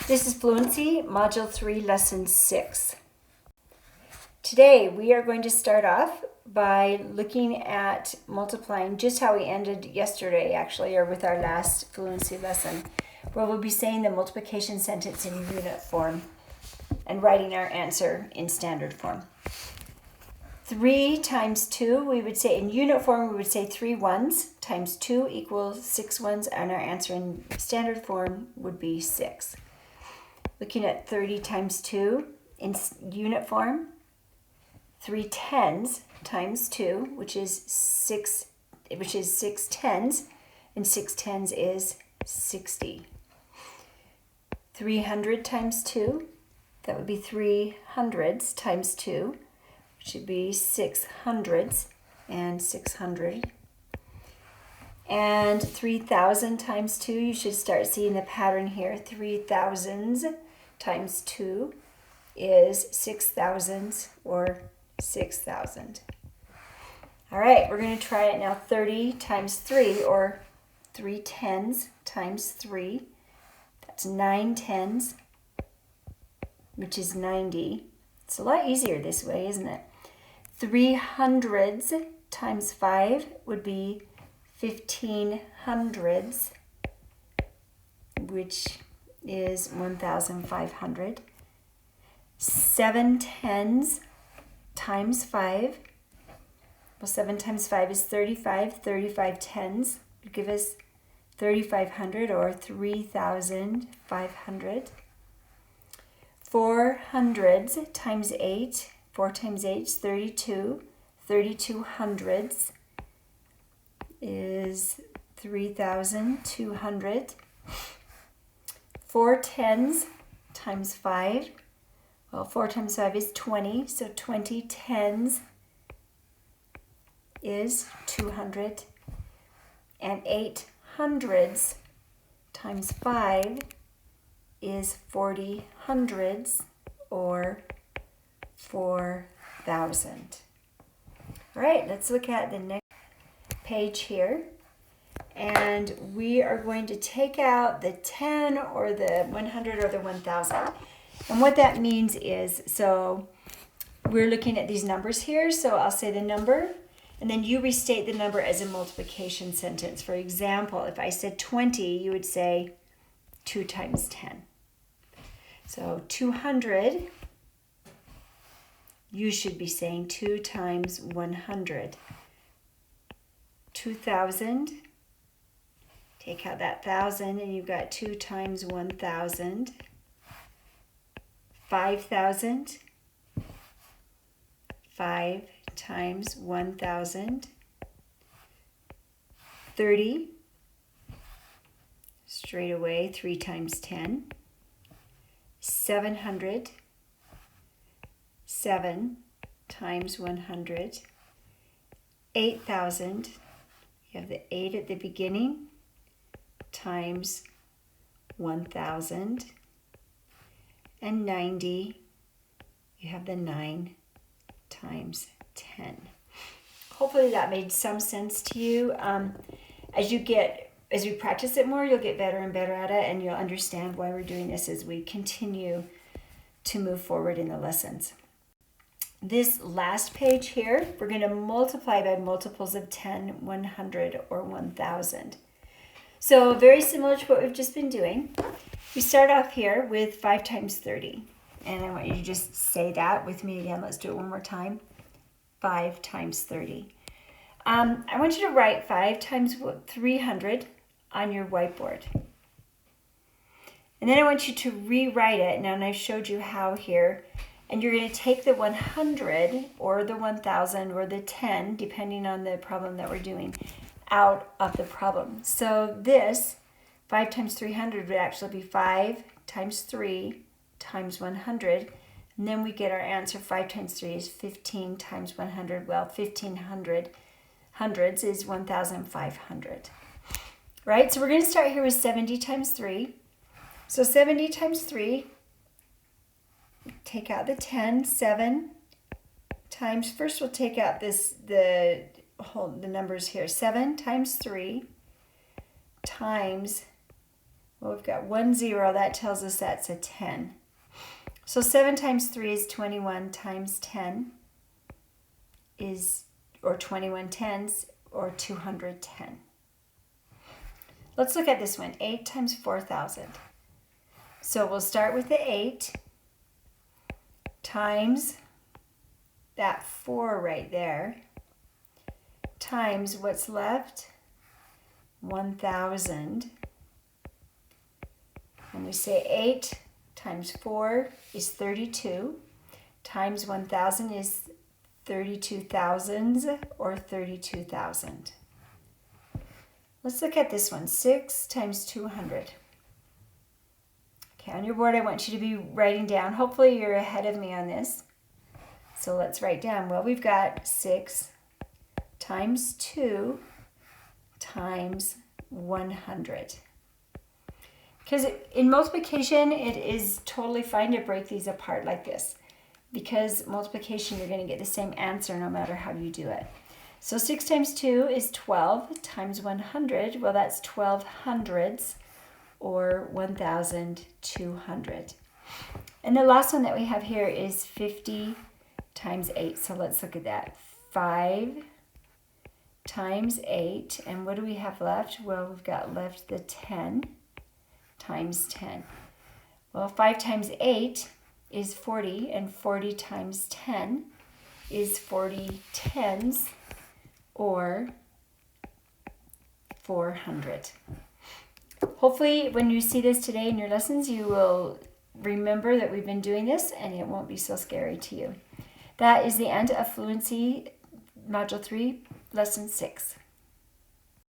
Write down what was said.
This is Fluency, Module 3, Lesson 6. Today we are going to start off by looking at multiplying, just how we ended yesterday actually, or with our last Fluency lesson, where we'll be saying the multiplication sentence in unit form and writing our answer in standard form. 3 times 2, we would say in unit form, we would say 3 ones times 2 equals 6 ones, and our answer in standard form would be 6. Looking at 30 times 2 in unit form, 3 tens times 2, which is 6 tens, and 6 tens is 60. 300 times 2, that would be 3 hundreds times 2, which would be 6 hundreds and 600. And 3,000 times 2, you should start seeing the pattern here. 3,000s times 2 is 6,000s or 6,000. All right, we're going to try it now. 30 times 3, or 3 tens times 3. That's 9 tens, which is 90. It's a lot easier this way, isn't it? 3 hundreds times 5 would be 15 hundreds, which is 1,500. 7 tens times 5. Well, 7 times 5 is 35. 35 tens would give us 3,500 or 3,500. 4 hundreds times 8. 4 times 8 is 32. 32 hundreds is 3,200. 4 tens times 5. Well, 4 times 5 is 20, so 20 tens is 200. And 8 hundreds times 5 is 40 hundreds or 4,000. All right, let's look at the next page here. And we are going to take out the 10 or the 100 or the 1,000. And what that means is, so we're looking at these numbers here. So I'll say the number, and then you restate the number as a multiplication sentence. For example, if I said 20, you would say 2 times 10. So 200, you should be saying 2 times 100. 2,000, take out that 1,000 and you've got 2 times 1,000. 5,000, 5 times 1,000. 30, straight away, 3 times 10. 700, 7 times 100. 8,000, you have the 8 at the beginning, times 1,000. And 90, you have the 9 times 10. Hopefully that made some sense to you. As you practice it more, you'll get better and better at it, and you'll understand why we're doing this as we continue to move forward in the lessons. This last page here, we're going to multiply by multiples of 10, 100, or 1,000. So very similar to what we've just been doing. We start off here with 5 times 30. And I want you to just say that with me again. Let's do it one more time. 5 times 30. I want you to write 5 times 300 on your whiteboard. And then I want you to rewrite it. Now, and I showed you how here. And you're going to take the 100 or the 1,000 or the 10, depending on the problem that we're doing, out of the problem. So this 5 times 300 would actually be 5 times 3 times 100. And then we get our answer. 5 times 3 is 15 times 100. Well, 1,500 hundreds is 1,500. Right? So we're going to start here with 70 times 3. So 70 times 3, take out the 10. 7 times, first we'll take out the numbers here. 7 times 3 times Well, we've got 1 0. That tells us that's a 10. So 7 times 3 is 21 times 10 is, or 21 tens, or 210. Let's look at this one. 8 times 4,000. So we'll start with the 8 times that 4 right there, times what's left, 1,000. And we say 8 times 4 is 32, times 1,000 is 32 thousands, or 32,000. Let's look at this one. 6 times 200. Okay, on your board I want you to be writing down. Hopefully you're ahead of me on this. So let's write down. Well, we've got 6 times 2 times 100. Because in multiplication, it is totally fine to break these apart like this. Because multiplication, you're going to get the same answer no matter how you do it. So 6 times 2 is 12 times 100. Well, that's 12 hundredths, or 1,200. And the last one that we have here is 50 times 8. So let's look at that. 5 times 8. And what do we have left? Well, we've got left the 10 times 10. Well, 5 times 8 is 40, and 40 times 10 is 40 tens, or 400. Hopefully when you see this today in your lessons, you will remember that we've been doing this and it won't be so scary to you. That is the end of Fluency Module 3, Lesson 6.